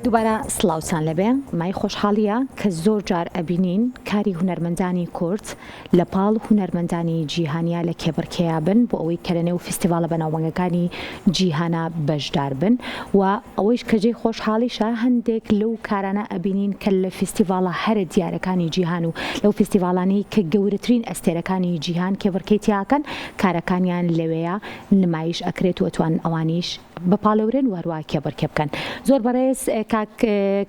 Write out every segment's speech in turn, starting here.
دووبارە سڵاوتان لەبێ مای خۆشحاڵیە کە زۆر جار ئەبینین کاری هونەرمەندانی کورد لە پاڵ هونەرمەندانی جیهانیا لە کێبڕکەیا بن بۆ ئەوەی کە لە نێو فستیڤالە بەناوبانگەکانی جیهانە بەشدار بن و ئەوەیش کەجێی خۆشحاڵیشە هەندێک لەو کارانە ئەبینین کە لە فستیڤالە هەرە دیارەکانی جیهان و لەو فستیڤالانەی کە گەورەترین ئەستێرەکانی جیهان کێبڕکەی تیاکەن کارەکانیان لەوەیە نمایش ئەکرێت و ئەتوان ئەوانیش بەپاڵەورێن و هەروە کێبڕکێ بکەن. زۆر بەڕێز کاک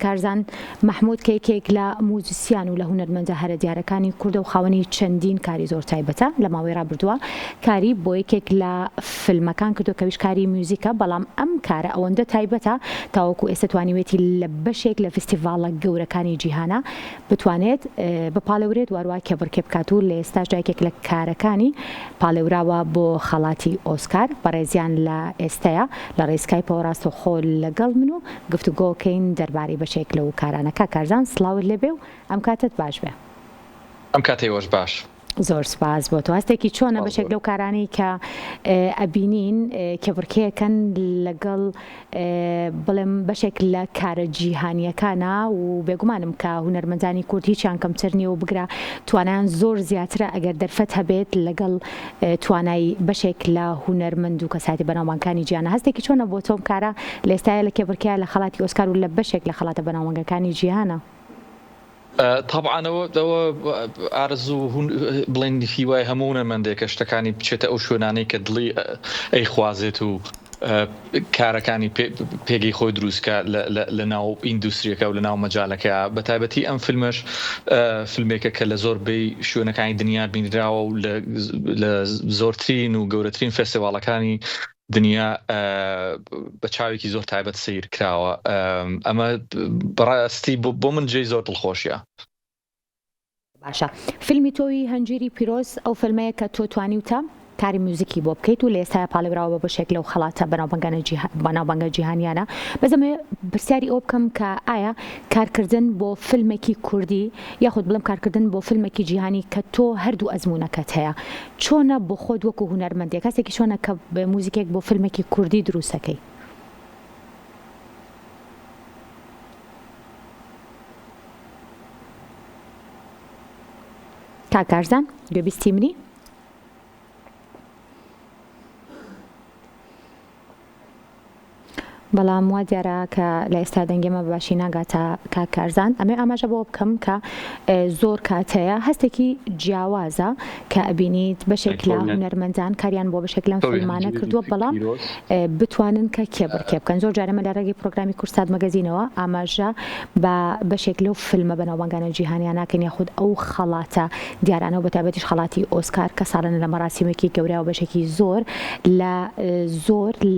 کارزان محمود کەیکێک لە موزیسیان و لە هونەرمەندە هەرە دیارەکانی کوردە و خاوەنی چەندین کاری زۆر تایبەتە لە ماوەی ڕابردووە کاری بۆ یەکێک لە فیلمەکان کردو کەویش کاری میوزیکە بەڵام ئەم کارە ئەوەندە تایبەتە تاوەکو ئێستا توانیوێتی لە بەشێک لە فستیڤالە گەورەکانی جیهانە بتوانێت بەپاڵەورێت وارووا کێبڕکێ بکات و لە ئێستاش جایەکێک لە کارەکانی پاڵێوراوە بۆ خەڵاتی ئۆسکار بەڕێزیان لە ئێستەیە لە ڕێسکایپەوە ڕاستەوخۆ لەگەڵ من و گفتوگۆکەین دەربارەی بەشێک لەو کارانەکە کارزان سڵاوت لێبێ و ئەم کاتت باش بێ. ئەم کاتێوەش باش. زۆر سپاس بۆ تۆ هەستێکی چۆنە بەشێک لەو کارانەی کە ئەبینین کێبڕکەیەکەن لەگەڵ بڵێم بەشێک لە کارە جیهانیەکانە و بێگومانم کە هونەرمەندانی کورد هیچیان کەمتر نییە و بگرە توانیان زۆر زیاترە ئەگەر دەرفەت هەبێت لەگەڵ توانای بەشێک لە هونەرمەند و کەساتی بەناوبانگەکانی جیهانە. هەستێکی چۆنە بۆ تۆم کارە لە ئێستاە لە کێبڕکەیە لە خەڵاتی ئۆسکار و لە بەشێک لە خەڵاتە بەناوبانگەکانی جیهانە؟ طبعا ئەوە ئارزوو بڵێن هیوای هەموو هونەرمەندێکە شتەکانی بچێتە ئەو شوێنانەی کە دڵی ئەی خوازێت و کارەکانی پێگەی خۆی دروستکە لە ناو ئیندوستریەکە و لە ناو مەجالەکە بەتایبەتی ئەم فیلمەش فیلمێکە کە لە زۆربەی شوێنەکانی دنیا بینراوە و لە زۆرترین و گەورەترین فستیڤالەکانی دنیا بە چاوێکی زۆر تایبەت سیر کراوە. ئەمە بەڕاستی بۆ من جێی زۆر دڵخۆشیە. باشە فیلمی تۆی هەنجیری پیرۆز ئەو فیلمەیە کە تۆ توانیوتە کاری میوزیکی بۆ بکەیت و لە ئێستا پاڵێراوە بەشێک لەو خەڵاتە بەناوبانگە جیهانیانە بەزەمێ پرسیاری ئەو بکەم کە ئایا کارکردن بۆ فیلمێکی کوردی یاخود بڵم کارکردن بۆ فیلمێکی جیهانی کە تۆ هەردوو ئەزمونەکەت هەیە چۆنە بۆ خۆت وەکو هونەرمەندێک کەسێکی چۆنە کە موزیکێک بۆ فیلمێکی کوردی دروستەکەی؟ کاکارزان گوێبیستی منی؟ بەڵام وا دیارە کە لە ئێستا دەنگێمە باشی ناگاتە کاکارزان. ئەمێ ئاماژە بۆ بکەم کە زۆر کاتەیە هەستێکی جیاوازە کە ئەبینیت بەشێک لە هونەرمەندان کاریان بۆ بەشێک لەم فیلمانە کردووە بەڵام بتوانن کە کێبڕکێ بکەن. زۆر جارەمە لە ڕێگەی پرۆگرامی کورسات مەگەزینەوە ئاماژە بە بەشێک لەو فیلمە بەناوبانگانە جیهانیان ناکەن یاخود ئەو خەڵاتە دیارانە و بەتایبەتیش خەڵاتی ئۆسکار کە ساڵانە لە مەراسیمێکی گەورە و بەشێکی زۆر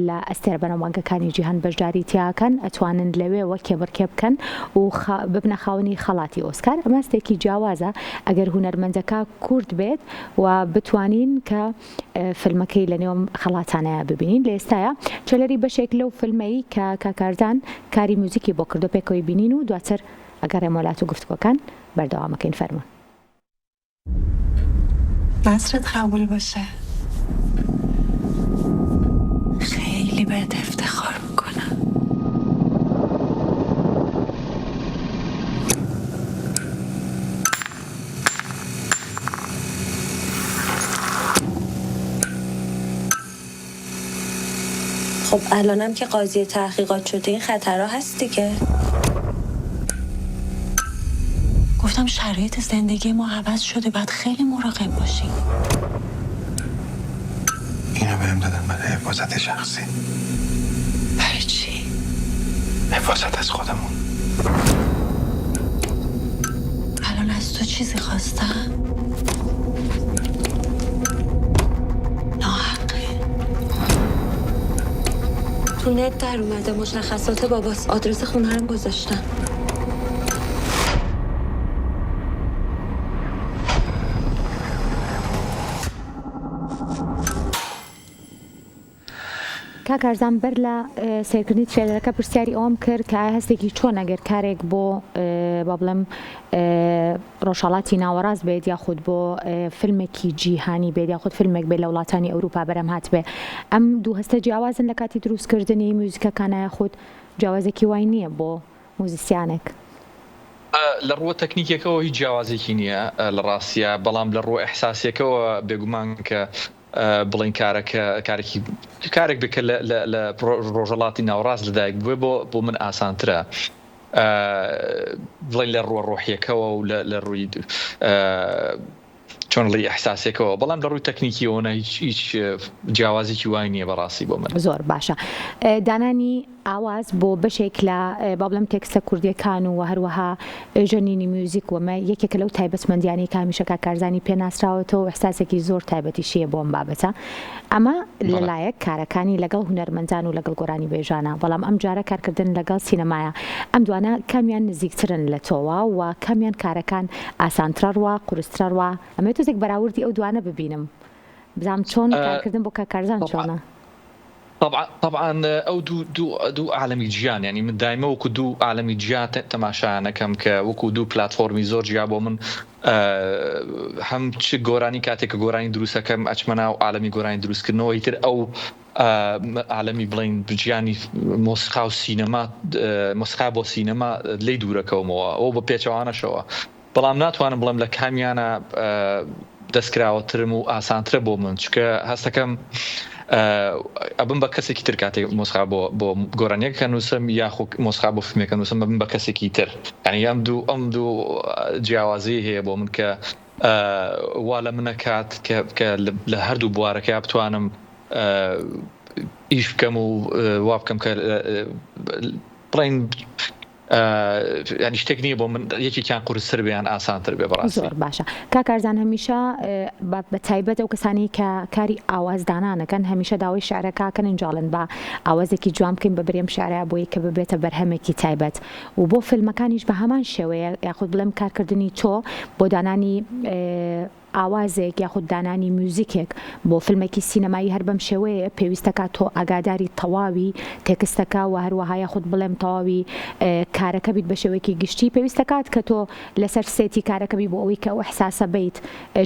لە ئەستێرە بەناوبانگەکانی جیهان بەشداری تیاکەن ئەتوانن لەوێەوە کێبڕکێ بکەن و ببنە خاوەنی خەڵاتی ئۆسکار. ئەمە هەستێکی جیاوازە ئەگەر هونەرمەندەکە کورد بێت و بتوانین کە فیلمەکەی لە نێوم خەڵاتانەیە ببینین. لە ئێستاە چێلەری بەشێک لەو فیلمەی کە کاکارزان کاری موزیکی بۆ کردو پێکەوەی بینین و دواتر ئەگەر ڕێمەولات و گفتگۆکان بەردەوامەکەین. فەرمون. نصرت قبول باشه. خیلی بهت افتخار میکنم. خب الانم که قاضی تحقیقات شده این خطرها هست دیگه. گفتم شرایط زندگی ما عوض شده باید خیلی مراقب باشیم. اینو بهم دادن برای حفاظت شخصی. برای چی؟ حفاظت از خودمون. الان از تو چیزی خواستم؟ ناحقه. تو نت در اومده مشخصات باباس، آدرس خونه رو گذاشتم. کاکارزان بەر لە سیرکردنی ترێلەرەکە پرسیاری ئەوم کرد کە هەستێکی چۆن ئەگەر کارێک بۆ با بڵێم ڕۆژهەڵاتی ناوەڕاست بێت یاخود بۆ فیلمێکی جیهانی بێت یاخود فیلمێک بێت لە وڵاتانی ئەوروپا بەرەم هات بێ ئەم دوو هەستە جیاوازن لە کاتی دروستکردنی موزیکەکانە یاخود جیاوازێکی وای نییە بۆ موزیسیانێک لە ڕووە تەکنیکێکەوە هیچ جیاوازێکی نییە لە ڕاستیە بەڵام لە ڕووە ئەحساسیەکەوە بێگومان کە بڵین کارێک بکە لە ڕۆژەڵاتی ناوەڕاست لەدایک بووێ بۆ من ئاسانترە بڵین لە ڕووە ڕۆحیەکەوە و لە ڕووی چۆن لە ئەحساسێکەوە بەڵام لە ڕووی تەکنیکیەوەە هیچ جیاوازێکی وای نییە بەڕاستی بۆ من زۆر باشە دانانی ئاواز بۆ بەشێک لە با بڵێم تێکستە کوردیەکان و هەروەها ژەنینی میوزیک ومە یەکێکە لەو تایبەتمەندیانی کامیشەکە کارزانی پێناسراوەتەوە ئەحساسێکی زۆر تایبەتیشیە بۆم بابەتە ئەمە لەلایەک کارەکانی لەگەڵ هونەرمەندان و لەگەڵ گۆرانی بێژانە بەڵام ئەم جارە کارکردن لەگەڵ سینەمایە ئەم دوانە کامیان نزیکترن لە تۆوە و کامیان کارەکان ئاسانترەڕوە قورسترەڕوە ئەمێ تۆزێک بەراوردی ئەو دوانە ببینم بزانم چۆن کارکردن بۆ کارزان چۆنە طبعا ئەو دوو عالەمی گیان ینی من دایمە وەکو دوو عالەمی گیان تەماشایانەکەم کە وەکو دوو پلتفۆرمی زۆر جیا بۆ من هەم چ گۆرانی کاتێککە گۆرانی دروستەکەم ئەچمەنا و عالەمی گۆرانی دروستکردنەوە ئیتر ئەو عالەمی بڵین بجیانی مۆسیقا و سینەما مۆسیقا بۆ سینەما لێی دوورەکەومەوە ئەو بە پێچەوانەشەوە بەڵام ناتوانم بڵێم لە کامیانە دەستکراوەترم و ئاسانترە بۆ من چکە هەستەکەم ئەبم بە کەسێکی تر کاتێک مۆسیقا بۆ گۆرانیەکە نووسم یاخۆ مۆسیقا بۆ فیلمێکە نووسم ببم بە کەسێکی تر ینی ئەم دوو جیاوازی هەیە بۆ من کە وا لە منە کات کە لە هەردوو بوارەکە بتوانم ئیش بکەم و وا بکەم کە بڵین ینی شتێک نییە بۆ من یەکێکیان قورستر بیان ئاسانتر بێ بەڕاستی زۆر باشە کاکارزان هەمیشە بە تایبەت ئەو کەسانی کە کاری ئاوازدانانەکەن هەمیشە داوای شعرەکەکەن ئنجاڵن بە ئاوازێکی جوان بکەین بە برێم شعرە بۆی کە ببێتە بەرهەمێکی تایبەت و بۆ فیلمەکانیش بە هەمان شێوەیە یاخود بڵێم کارکردنی تۆ بۆ دانانی ئاوازێک یاخود دانانی میوزیکێک بۆ فیلمێکی سینەمایی هەر بەم شێوەیە پێویستەکە تۆ ئاگاداری تەواوی تێکستەکە و هەروەها یاخود بڵێم تەواوی کارەکە بیت بە شێوەیەکی گشتی پێویستەکات کە تۆ لەسەر سێتی کارەکە بی بۆ ئەوەی کە ئەو ئەحساسە بیت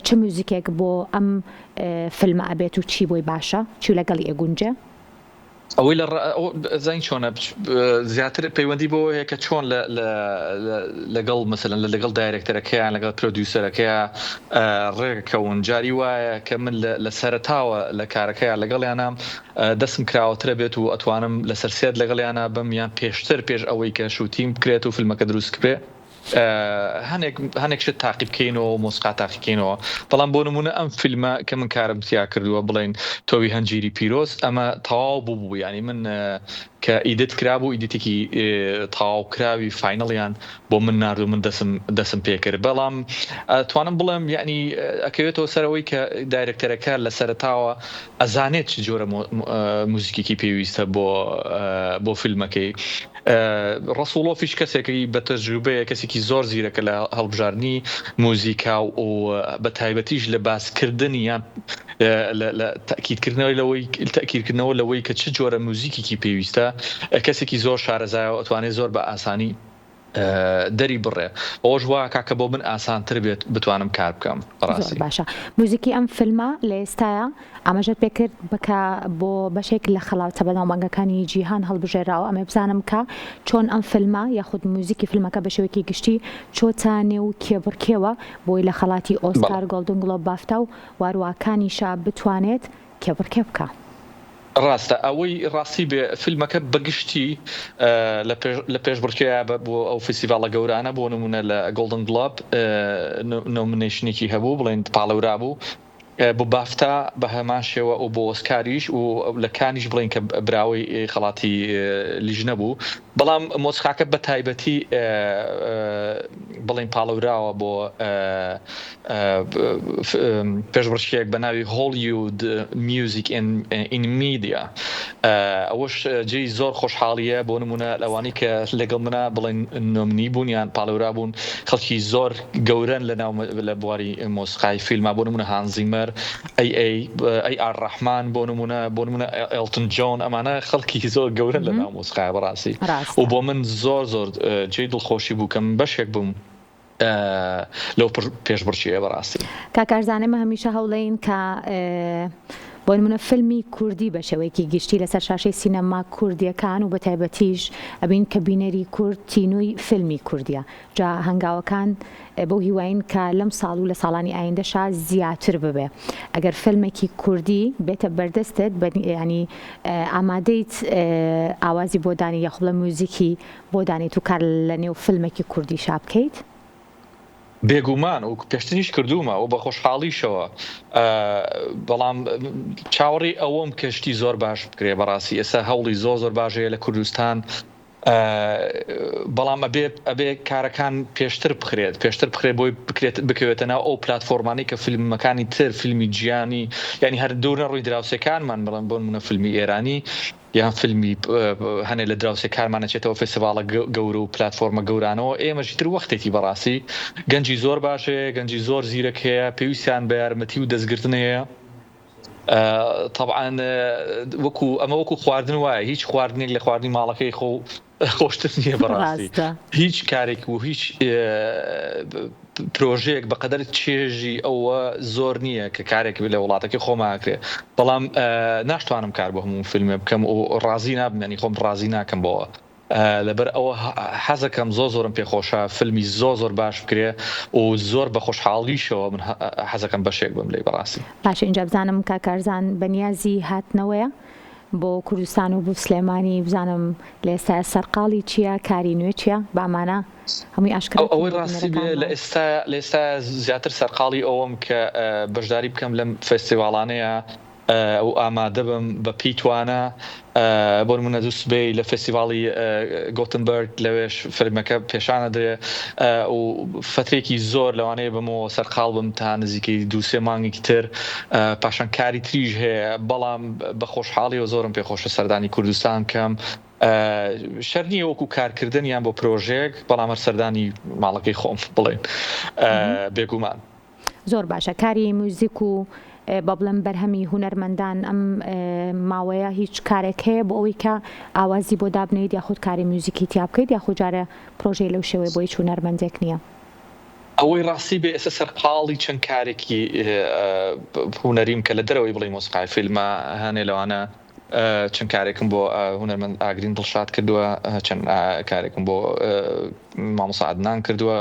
چ میوزیکێک بۆ ئەم فیلمە ئەبێت و چی بۆی باشە چی لەگەڵی ئەگونجە ئەوەی لە زین چۆنە زیاتر پەیوەندی بۆ هەیە کە چۆن لەگەڵ مەسەلەن لەگەڵ دایرێکتەرەکەیان لەگەڵ پرۆدیوسەرەکەیە ڕێگەکەون جاری وایە کە من لە سەرتاوە لە کارەکەیان لەگەڵیانە دەستم کراوەترە بێت و ئەتوانم لەسەر سێت لەگەڵیانە بم یان پێشتر پێش ئەوەی کە شوتیم بکرێت و فیلمەکە دروست کرێ هەنێک شت تاقی بکەینەوە و مۆسیقا تاقیکەینەوە بەڵام بۆ نمونە ئەم فیلمە کە من کارم تیا کردووە بڵێن تۆوی هەنجیری پیرۆز ئەمە تەواو بوو ینی من کە ئیدت کرابوو ئیدیتێکی تەواو کراوی فاینەڵیان بۆ من نردو من دەسم پێکرد بەڵام توانم بڵێم یعنی ئەکەوێتەوە سەرەوەی کە دایرکتەرەکە لە سەرتاوە ئەزانێت چ جۆرە موزیکێکی پێویستە بۆ فیلمەکەی ڕسوڵۆفیش کەسێکی بە تەجروبەیە کەسێکی زۆر زیرەکە لە هەڵبژاردننی موزیکا و بە تایبەتیش لە باسکردنی یان لە تاکیدکردنەوە لەوەی کە چ جۆرە موزیکێکی پێویستە کەسێکی زۆر شارەزایەوە ئەتوانێت زۆر بە ئاسانی دەری بڕێ ئەوەش وایە کاکە بۆ من ئاسانتر بێت بتوانم کار بکەم زۆر باشە موزیکی ئەم فیلمە لە ئێستاە ئاماژەت پێکرد بکە بۆ بەشێک لە خەڵاتە بەناوبانگەکانی جیهان هەڵبژێراوە ئەمە بزانم کە چۆن ئەم فیلمە یاخود موزیکی فیلمەکە بە شێوەیەکی گشتی چۆتە نێو کێبڕکێوە بۆی لە خەڵاتی ئۆسکار گۆڵدن گلۆب بافتا و واروواکانیشە بتوانێت کێبڕکێ بکە ڕاستە ئەوەی ڕاستی بێ فیلمەکە بەگشتی لە پێش بڕکێە بۆ ئەو فستیڤالە گەورانە بۆ نمونە لە گۆڵدن گلۆب نۆمینێشنێکی هەبوو بڵێن پاڵەورا بوو بۆ بافتا بە هەمان شێوە و بۆ ئۆسکاریش و لە کانیش بڵین کە براوەی خەڵاتی لیژ نەبوو بەڵام مۆسیقاکە بە تایبەتی بڵین پاڵەوراوە بۆ پێشبڕکێک بە ناوی هۆلیوود میوزیک ئین میدیا ئەوەش جێی زۆر خۆشحاڵیە بۆ نمونە لەوانی کە لەگەڵ منە بڵین نۆمنی بوون یان پاڵەورا بوون خەڵکی زۆر گەورن لە بواری مۆسیقای فیلمە بۆ نمونە هانزیمەر ئەی ئار ڕەحمان بۆ نمونە ئێلتن جۆن ئەمانە خەڵکی زۆر گەورن لە ناو مۆسیقای بەڕاستی و بۆ من زۆر جێی دڵخۆشی بوو کەم بەشێک بووم لەو پێشبڕچیە بەڕاستی. کاکارزانێمە هەمیشە هەوڵەین کە بۆ نمونە فیلمی کوردی بە شێوەیەکی گشتی لەسەر شاشەی سینەما کوردیەکان و بە تایبەتیش ئەبین کە بینەری کورد تینووی فیلمی کوردیە. جا هەنگاوەکان بەو هیواین کە لەم ساڵ و لە ساڵانی ئایندەشا زیاتر ببێ. ئەگەر فیلمێکی کوردی بێتە بەردەستت ینی ئامادەیت ئاوازی بۆ دانی یاخۆ لە موزیکی بۆ دانیت و کار لە نێو فیلمێکی کوردی شا بکەیت؟ بێگومان و پێشتنیش کردومە و بە خۆشحاڵیشەوە، بەڵام چاوەڕی ئەوەم کەشتی زۆر باش بکرێ بەڕاستی. ئێستا هەوڵی زۆر باشەیە لە کوردستان، بەڵام ئەبێ کارەکان پێشتر بخرێت بۆی بکەوێتە ناو ئەو پلتفۆرمانی کە فیلمەکانی تر فیلمی گیانی ینی هەر دوورنە ڕووی دراوسەکانمان بڵێن بۆ نمونە فیلمی ئێرانی یان فیلمی هەنێ لە دراوسەکانمانەچێتەوە فێستیڤالە گەورە و پلتفۆرمە گەورانەوە. ئێمەژی تر وەختێکی بەڕاستی گەنجی زۆر باشەیە، گەنجی زۆر زیرەک هەیە، پێویستیان بە یارمەتی و دەستگرتن هەیە. طبعاً ئەمە وەکو خواردن وایە، هیچ خواردنێک لە خواردنی ماڵەکەی خۆشتر نییە بەڕاستی. هیچ کارێک و هیچ پرۆژەیەک بەقەدەر چێژی ئەوە زۆر نییە کە کارێک لە وڵاتەکەی خۆماکرێ. بەڵام ناشتوانم کار بۆ هەموو فیلمێ بکەم و ڕازی نابمێنی خۆم ڕازی ناکەم بەوە. لەبەر ئەوە حەزەکەم زۆرم پێخۆشە فیلمی زۆر باش بکرێ و زۆر بە خۆشحاڵیشەوە من حەزەکەم بەشێک بم لێ بەڕاستی. باش اینجا بزانم کاکارزان بەنیازی هاتنەوەیە بۆ کوردستان و بۆ سلێمانی، بزانم لە ئێستا سەرقاڵی چییە، کاری نوێ چییە بامانە هەمووی ئاشکرا؟ ئەوەی ڕاستی لە ئێستا زیاتر سەرقاڵی ئەوەم کە بەشداری بکەم لەم فێستیڤاڵانەیە و ئامادە بم بە پیتوانە بۆ نمونە دووسبەی لە فێستیڤاڵی گۆتنبەرگ لەوێش فیلمەکە پێشانە درێ و فترێکی زۆر لەوانەیە بمەوە سەرقاڵ بم تا نزیکەی 2-3 مانگێکی تر، پاشان کاری تریژ هەیە. بەڵام بە خۆشحاڵی و زۆرم پێخۆشە سەردانی کوردستان کەم، شەر نییە وەکو کارکردن یان بۆ پرۆژێک، بەڵام هەر سەردانی ماڵەکەی خۆم بڵێن بێگومان. زۆر باشە. کاری موزیک و بە بڵێم بەرهەمی هونەرمەندان ئەم ماوەیە هیچ کارێک هەیە بۆ ئەوەی کە ئاوازی بۆ دابنێت یاخود کاری موزیکی تیا بکەیت یاخود جارە پرۆژەی لەو شێوەیە بۆ هیچ هونەرمەندێک نییە؟ ئەوەی ڕاستی بێ ئێستا سەرقاڵی چەند کارێکی هونەریم کە لە دەرەوەی بڵێ مۆسیقای فیلمە هەنێ لەوانە چەند کارێکم بۆ هونەرمەند ئاگرین دڵشاد کردووە، چەند کارێکم بۆ مامۆستا عەدنان کردووە،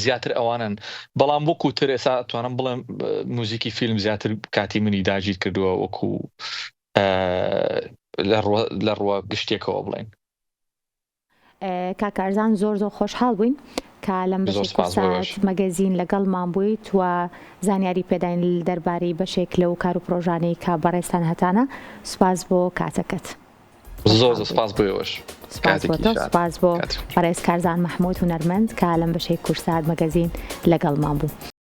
زیاتر ئەوانن. بەڵام وەکو تر ئێستا توانم بڵێم موزیکی فیلم زیاتر کاتی منی داگیر کردووە وەکو لە ڕووە گشتێکەوە بڵێن. کاکارزان زۆر خۆشحاڵ بووین کە لەم بەشی کورسات مەگەزین لەگەڵمان بوویت و زانیاری پێداین دەربارەی بەشێک لەو کار و پرۆژانەی کە بەڕێستان هەتانە. سوپاس بۆ کاتەکەت. زۆر سپاس بۆیەوەش. سپاس بۆ بەڕێز کارزان مەحموود هونەرمەند کە لەم بەشەی کورسات مەگەزین لەگەڵمان بوو.